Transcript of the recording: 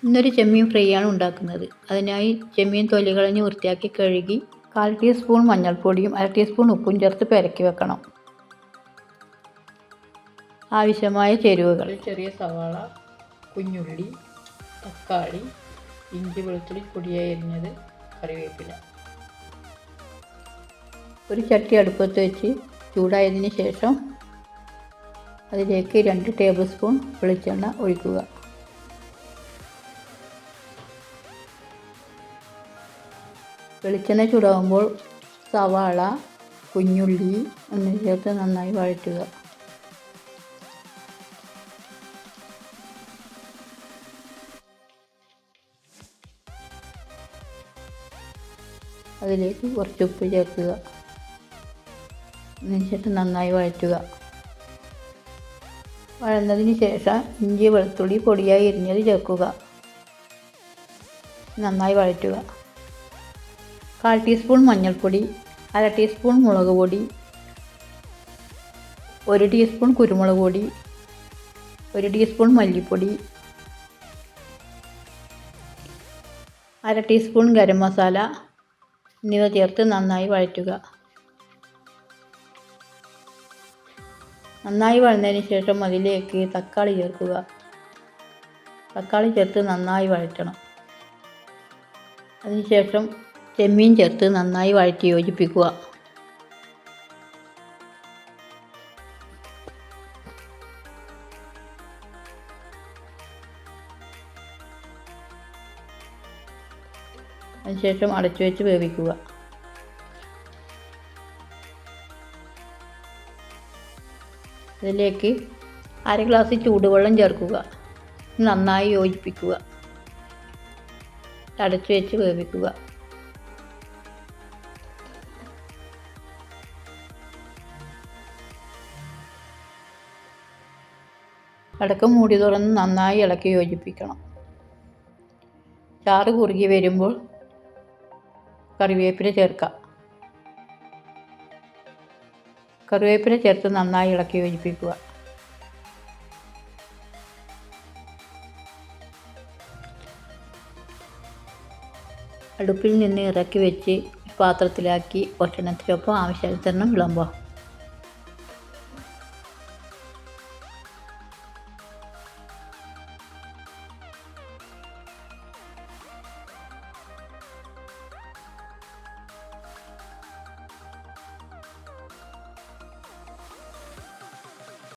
ഇന്നൊരു ചെമ്മീൻ ഫ്രൈ ആണ് ഉണ്ടാക്കുന്നത്. അതിനായി ചെമ്മീൻ തൊലി കളഞ്ഞ് വൃത്തിയാക്കി കഴുകി 1/4 ടീസ്പൂൺ മഞ്ഞൾപ്പൊടിയും 1/2 ടീസ്പൂൺ ഉപ്പും ചേർത്ത് പെരക്കി വെക്കണം. ആവശ്യമായ ചേരുവകൾ: ചെറിയ സവാള, കുഞ്ഞുള്ളി, തക്കാളി, ഇഞ്ചി വെളുത്തുള്ളി പൊടിയായി അരിഞ്ഞത്, കറിവേപ്പില. ഒരു ചട്ടി അടുപ്പത്ത് വെച്ച് ചൂടായതിന് ശേഷം അതിലേക്ക് 2 ടേബിൾ സ്പൂൺ വെളിച്ചെണ്ണ ഒഴിക്കുക. വെളിച്ചെണ്ണ ചൂടാകുമ്പോൾ സവാള, കുഞ്ഞുള്ളി എന്നിവ ചേർത്ത് നന്നായി വഴറ്റുക. അതിലേക്ക് കുറച്ച് ഉപ്പ് ചേർക്കുക. അതിനുശേഷം നന്നായി വഴറ്റുക. വഴന്നതിന് ശേഷം ഇഞ്ചി വെളുത്തുള്ളി പൊടിയായി അരിഞ്ഞത് ചേർക്കുക. നന്നായി വഴറ്റുക. 1/4 ടീസ്പൂൺ മഞ്ഞൾപ്പൊടി, 1/2 ടീസ്പൂൺ മുളക് പൊടി, 1 ടീസ്പൂൺ കുരുമുളക് പൊടി, 1 ടീസ്പൂൺ മല്ലിപ്പൊടി, 1/2 ടീസ്പൂൺ ഗരം മസാല എന്നിവ ചേർത്ത് നന്നായി വഴറ്റുക. നന്നായി വഴന്നതിന് ശേഷം അതിലേക്ക് തക്കാളി ചേർക്കുക. തക്കാളി ചേർത്ത് നന്നായി വഴറ്റണം. അതിനുശേഷം ചെമ്മീൻ ചേർത്ത് നന്നായി വഴറ്റി യോജിപ്പിക്കുക. അതിനുശേഷം അടച്ചു വെച്ച് വേവിക്കുക. അതിലേക്ക് 1/2 ഗ്ലാസ് ചൂടുവെള്ളം ചേർക്കുക. നന്നായി യോജിപ്പിക്കുക. അടച്ചു വെച്ച് വേവിക്കുക. അടക്കം മൂടി തുറന്ന് നന്നായി ഇളക്കി യോജിപ്പിക്കണം. ചാറ് കുറുകി വരുമ്പോൾ കറിവേപ്പില ചേർക്കാം. കറിവേപ്പില ചേർത്ത് നന്നായി ഇളക്കി യോജിപ്പിക്കുക. അടുപ്പിൽ നിന്ന് ഇറക്കി വെച്ച് പാത്രത്തിലാക്കി ഭക്ഷണത്തിനൊപ്പം ആവശ്യാനുസരണം വിളമ്പാം.